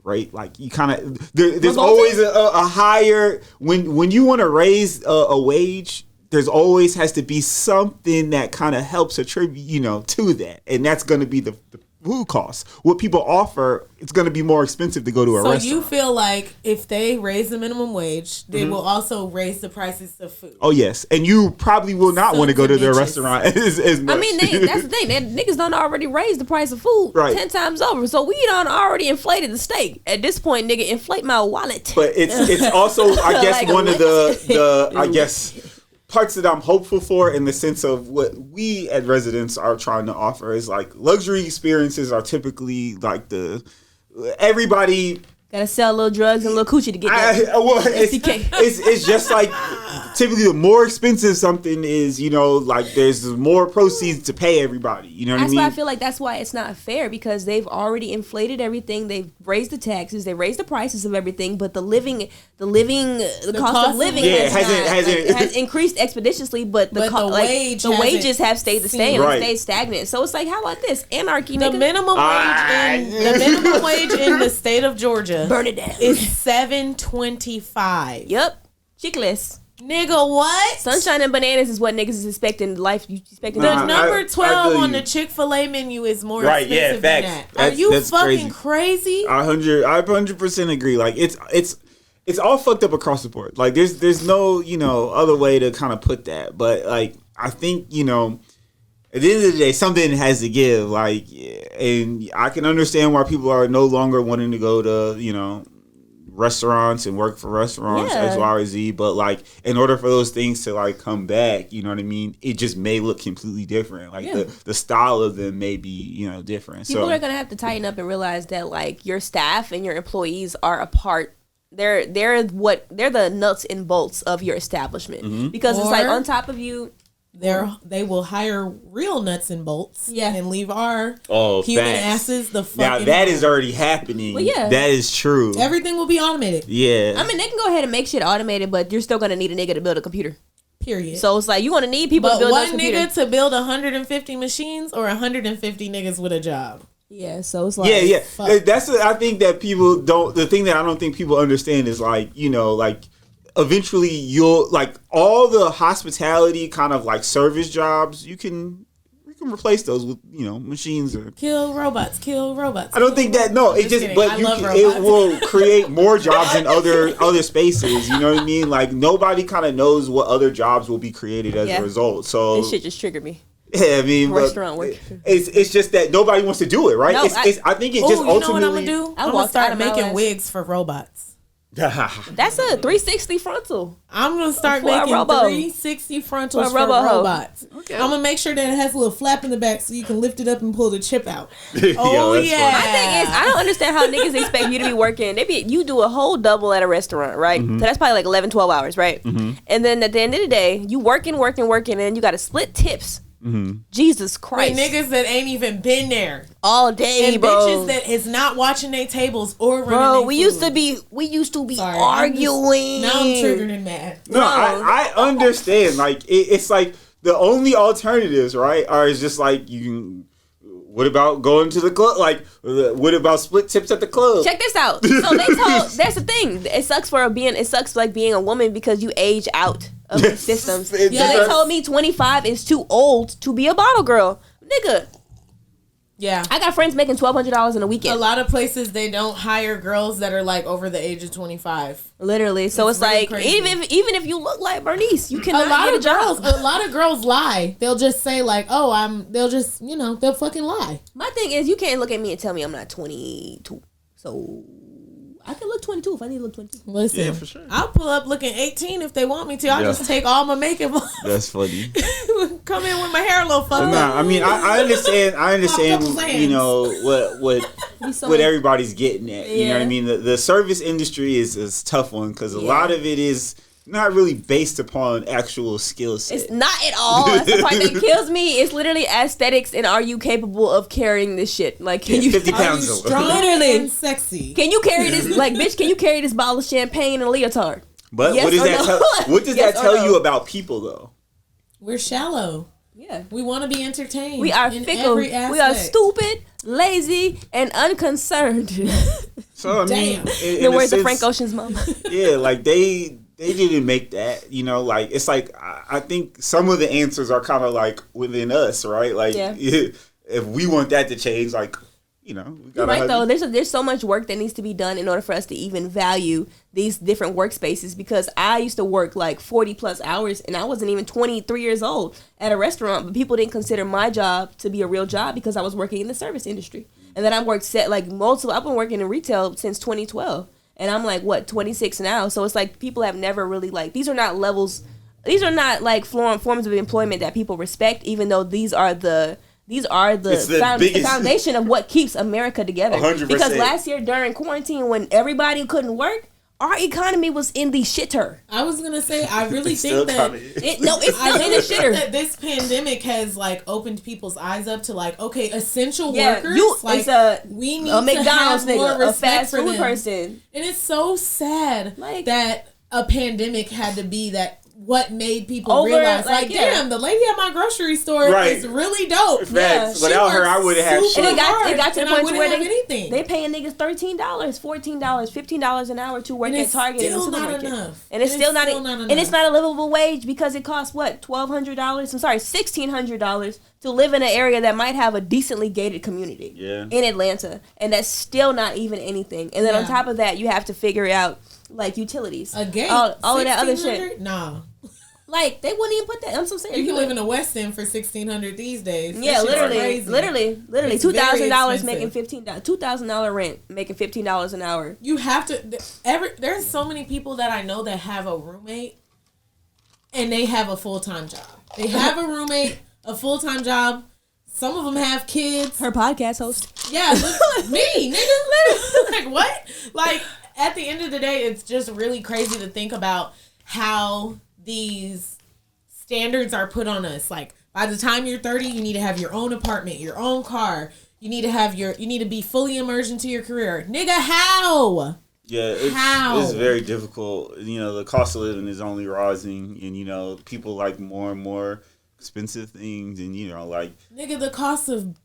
right? Like, you kind of there's always a higher, when you want to raise a wage, there's always has to be something that kind of helps attribute, to that, and that's going to be the food costs. What people offer, it's going to be more expensive to go to a restaurant. So you feel like if they raise the minimum wage, they will also raise the prices of food. Oh yes, and you probably will not want to go to their restaurant as much. I mean, that's the thing. Niggas done already raised the price of food 10 times over. So we done already inflated the steak. At this point, nigga, inflate my wallet. But it's also, I guess, like one of the parts that I'm hopeful for, in the sense of what we at Residence are trying to offer, is like, luxury experiences are typically like everybody gotta sell little drugs and little coochie to get that. It's just like, typically the more expensive something is, like, there's more proceeds to pay everybody. You know what I mean? That's why I feel like that's why it's not fair, because they've already inflated everything. They've raised the taxes. They raised the prices of everything, but the cost of living has increased expeditiously. But the wages have stayed the same. Right. Stayed stagnant. So it's like, how about this anarchy? The minimum wage in the state of Georgia, burn it down, is $7.25. Yep, chickless. Nigga, what? Sunshine and bananas is what niggas is expecting in life. You expecting the number 12 on the Chick-fil-A menu is more expensive than that. Are you fucking crazy? 100% agree. Like, it's it's all fucked up across the board. Like there's no, other way to kind of put that. But like I think, at the end of the day, something has to give. Like, and I can understand why people are no longer wanting to go to, restaurants and work for restaurants, X, Y, or Z. But like, in order for those things to like come back, you know what I mean? It just may look completely different. Like the style of them may be, different. People are gonna have to tighten up and realize that like your staff and your employees are a part. They're the nuts and bolts of your establishment because it's like on top of you. They will hire real nuts and bolts and leave our human asses the fuck. Now that is already happening. Well, that is true. Everything will be automated. Yeah. I mean, they can go ahead and make shit automated, but you're still going to need a nigga to build a computer. Period. So it's like you're going to need people to build a computer. One nigga to build 150 machines or 150 niggas with a job. Yeah, so it's like That's I think that people don't. The thing that I don't think people understand is like eventually you'll like all the hospitality kind of like service jobs you can replace those with machines or kill robots. I don't think that it just it will create more jobs in other spaces, you know what I mean? Like nobody kind of knows what other jobs will be created as a result. So this shit just triggered me. Yeah, I mean, restaurant work. It's just that nobody wants to do it, right? No, I think it just ultimately. You know what I'm gonna do? I'm gonna start making wigs for robots. That's a 360 frontal. I'm gonna start making 360 frontals for robots. Okay. I'm gonna make sure that it has a little flap in the back so you can lift it up and pull the chip out. My thing is, I don't understand how niggas expect you to be working. You do a whole double at a restaurant, right? So that's probably like 11, 12 hours, right? And then at the end of the day, you working, and you got to split tips. Jesus Christ. With niggas that ain't even been there all day, and bro. Bitches that is not watching their tables or running bro. We used to be arguing. Now I'm triggered and mad. No, I understand. Like it's like the only alternatives, right? Are just like you can. What about going to the club? Like, what about split tips at the club? Check this out. So that's the thing. It sucks like being a woman because you age out of these systems. So they told me 25 is too old to be a bottle girl. Nigga. Yeah. I got friends making $1,200 in a weekend. A lot of places they don't hire girls that are like over the age of 25. Literally. So it's really like crazy. even if you look like Bernice, you cannot get a job. A lot of girls lie. They'll just say like, they'll just, they'll fucking lie. My thing is you can't look at me and tell me I'm not 22. So I can look 22 if I need to look 22. Listen, yeah, for sure. I'll pull up looking 18 if they want me to. I'll just take all my makeup off. That's funny. Come in with my hair a little fucked up. I mean, I understand, what everybody's getting at. You know what I mean? The service industry is a tough one because a lot of it is not really based upon actual skill set. It's not at all. That's the part that kills me. It's literally aesthetics and are you capable of carrying this shit? Like, can you 50 pounds strong literally and sexy? Can you carry this? Like, bitch, can you carry this bottle of champagne and a leotard? But what does that tell you about people though? We're shallow. Yeah, we want to be entertained. We are fickle. We are stupid, lazy, and unconcerned. So I mean, the words of Frank Ocean's mama. Yeah, like they didn't make that, like it's like I think some of the answers are kind of like within us, right? Like if we want that to change, like we gotta right though. There's so much work that needs to be done in order for us to even value these different workspaces. Because I used to work like 40 plus hours, and I wasn't even 23 years old at a restaurant, but people didn't consider my job to be a real job because I was working in the service industry. And then I worked I've been working in retail since 2012. And I'm like, 26 now. So it's like people have never really these are not levels. These are not like forms of employment that people respect, even though these are the foundation of what keeps America together. 100%. Because last year during quarantine, when everybody couldn't work, our economy was in the shitter. I was gonna say, I really think that it's still in the shitter. That this pandemic has opened people's eyes up to essential workers. We need a McDonald's to have more nigga, a fast for food them. person. And it's so sad that a pandemic had to be what made people realize, damn, the lady at my grocery store is really dope. Facts. Without her, I would have had shit. And it got to the point where they paying niggas $13, $14, $15 an hour to work at Target in the supermarket. And it's still not enough. And it's not a livable wage because it costs $1,600 to live in an area that might have a decently gated community in Atlanta. And that's still not even anything. And then on top of that, you have to figure out like utilities. A gate. All of that other shit. Nah. Like they wouldn't even put that. I'm so saying You can live in the West End for $1,600 these days. Yeah, literally It's $2,000 making $2,000 rent, making $15 an hour. You have to. There's so many people that I know that have a roommate, and they have a full-time job. They have a roommate, a full-time job. Some of them have kids. Her podcast host. Yeah, me, nigga. Like what? Like at the end of the day, it's just really crazy to think about how these standards are put on us. Like by the time you're 30, you need to have your own apartment, your own car. You need to be fully immersed into your career. Nigga, how? Yeah, it's very difficult. You know, the cost of living is only rising, and you know, people like more and more expensive things, and you know, like nigga, the cost of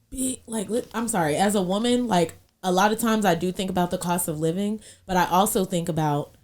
I'm sorry, as a woman, like a lot of times I do think about the cost of living, but I also think about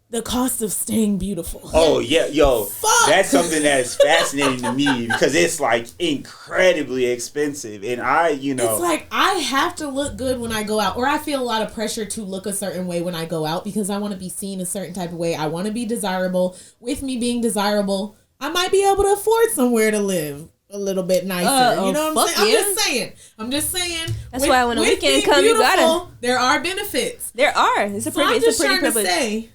the cost of staying beautiful. Oh yeah, yo, that's something that's fascinating to me because it's like incredibly expensive, and it's like I have to look good when I go out, or I feel a lot of pressure to look a certain way when I go out because I want to be seen a certain type of way. I want to be desirable. With me being desirable, I might be able to afford somewhere to live a little bit nicer. You know what I'm saying? I'm just saying. That's why when the weekend comes, you gotta. There are benefits. There are. It's a pretty privilege.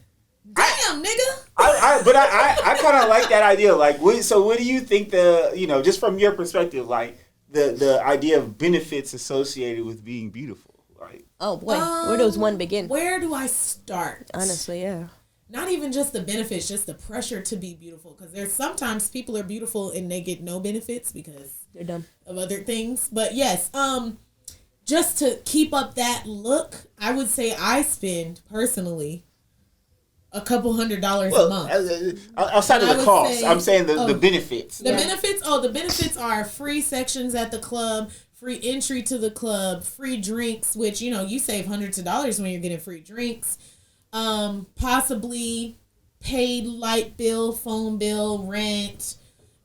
Damn, nigga. I kind of like that idea. Like, what do you think just from your perspective, like the idea of benefits associated with being beautiful? Like, oh boy, where does one begin? Where do I start? Honestly, yeah. Not even just the benefits, just the pressure to be beautiful. Because there's sometimes people are beautiful and they get no benefits because they're dumb of other things. But yes, just to keep up that look, I would say I spend personally a couple $100 a month. Outside of the cost, I'm saying the benefits. The benefits are free sections at the club, free entry to the club, free drinks, which, you save hundreds of dollars when you're getting free drinks. Possibly paid light bill, phone bill, rent.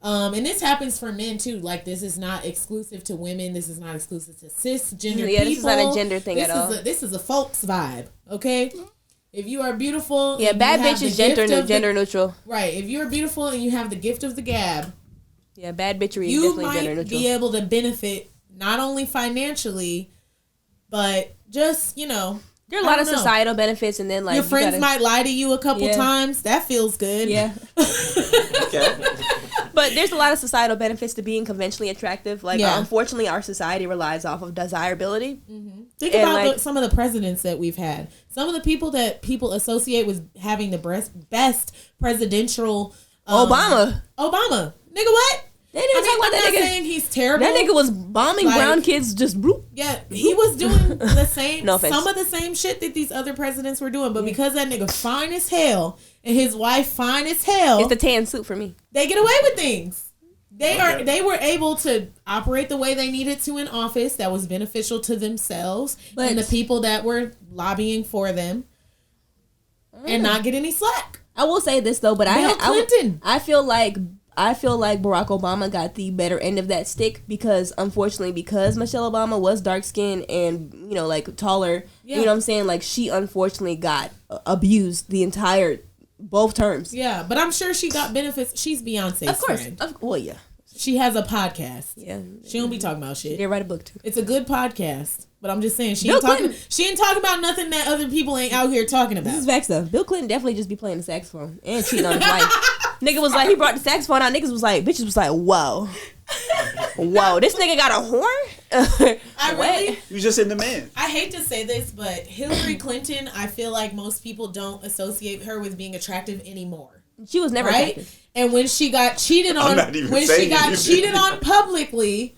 And this happens for men too. Like, this is not exclusive to women. This is not exclusive to cisgender people. This is not a gender thing at all. This is a folks vibe, okay? If you are beautiful... Yeah, bad bitch is gender neutral. Right. If you're beautiful and you have the gift of the gab... Yeah, bad bitchery is definitely gender neutral. You might be able to benefit not only financially, but just, There are a lot of societal benefits, and then like... Your friends might lie to you a couple times. That feels good. Yeah. Okay. But there's a lot of societal benefits to being conventionally attractive. Like, unfortunately, our society relies off of desirability. Mm-hmm. Think about some of the presidents that we've had. Some of the people that people associate with having the best presidential... Obama. Nigga, what? They didn't even talk about that nigga. I'm not saying he's terrible. That nigga was bombing brown kids just... Bloop. Yeah, he was doing the same... No offense. Some of the same shit that these other presidents were doing. But because that nigga fine as hell... and his wife fine as hell. It's the tan suit for me. They get away with things. They were able to operate the way they needed to in office that was beneficial to themselves and the people that were lobbying for them and not get any slack. I will say this though, but Clinton. I feel like Barack Obama got the better end of that stick because Michelle Obama was dark skinned and like taller. Yeah. You know what I'm saying? Like she unfortunately got abused the entire both terms. Yeah, but I'm sure she got benefits. She's Beyonce's friend. Well, yeah. She has a podcast. Yeah. She don't be talking about shit. She did write a book too. It's a good podcast. But I'm just saying, she ain't talking about nothing that other people ain't out here talking about. This is facts though. Bill Clinton definitely just be playing the saxophone and cheating on his wife. Nigga was like, he brought the saxophone out. Bitches was like, whoa. Whoa, this nigga got a horn? You just in demand. I hate to say this, but Hillary Clinton, I feel like most people don't associate her with being attractive anymore. She was never attractive. And when she got cheated on, publicly,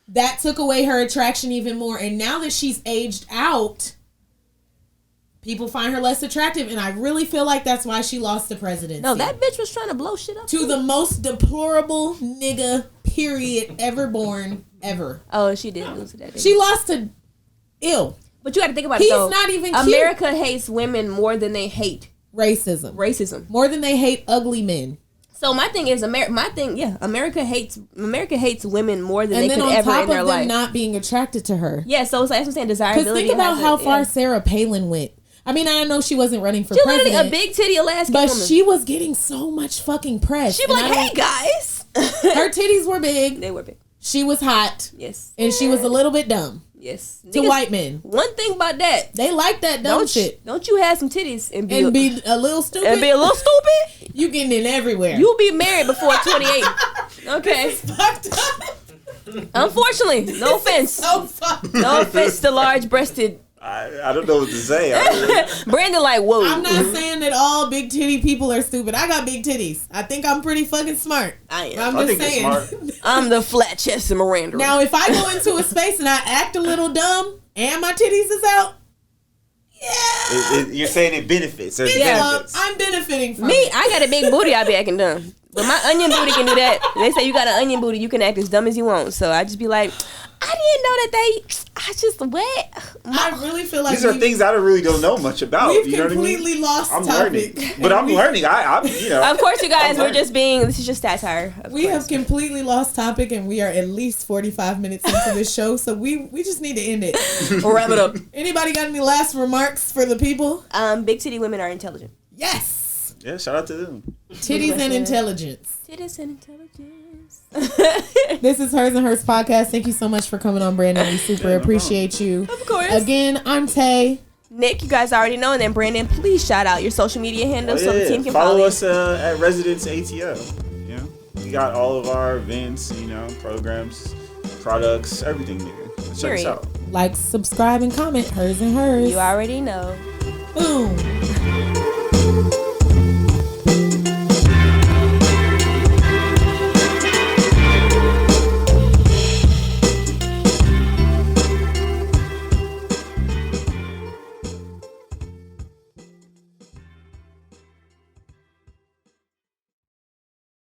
that took away her attraction even more. And now that she's aged out, people find her less attractive, and I really feel like that's why she lost the presidency. No, that bitch was trying to blow shit up. To the most deplorable nigga, period, ever born, ever. Oh, she did lose to that nigga. She lost to ill. But you got to think about it, though. He's not even cute. America hates women more than they hate racism. More than they hate ugly men. So my thing is, America hates women more than they could ever in their life. And then on top of them not being attracted to her. Yeah, so it's like, that's what I'm saying, desirability. Because think about how far Sarah Palin went. I mean, I know she wasn't running for She president. literally a big titty Alaskan but woman. she was getting so much fucking press. She was like, hey, guys. Her titties were big. They were big. She was hot. Yes. And she was a little bit dumb. Yes. To white men. One thing about that. They like that dumb shit. Don't you have some titties and be a little stupid? And be a little stupid? You getting in everywhere. You'll be married before 28. Okay. Fucked up. Unfortunately, no offense. So fucked up. No offense to large-breasted. I don't know what to say. Brandon like, whoa. I'm not saying that all big titty people are stupid. I got big titties. I think I'm pretty fucking smart. I am. I'm just saying. saying. I'm the flat-chested Miranda. Now, if I go into a space and I act a little dumb and my titties is out, yeah. You're saying it benefits. There's Yeah. benefits. I'm benefiting from Me, it. I got a big booty, I be acting dumb. But my onion booty can do that. They say you got an onion booty, you can act as dumb as you want. So I just be like, I didn't know that I just, what? I really feel like These are things I really don't know much about. We've You know completely what I mean? lost I'm topic. learning. But I'm learning. I'm you know. Of course, you guys, I'm we're just being, this is just satire. We have completely lost topic, and we are at least 45 minutes into this show, so we just need to end it. We'll wrap it up. Anybody got any last remarks for the people? Big titty women are intelligent. Yes. Yeah, shout out to them. Titties and intelligence. Titties and intelligence. This is Hers and Hers podcast. Thank you so much for coming on, Brandon. We super appreciate you. Of course. Again, I'm Tay. Nick, you guys already know. And then Brandon, please shout out your social media handles so the team can follow us at Residence ATL. You know, we got all of our events, you know, programs, products, everything there. Check us out. Like, subscribe, and comment. Hers and Hers. You already know. Boom.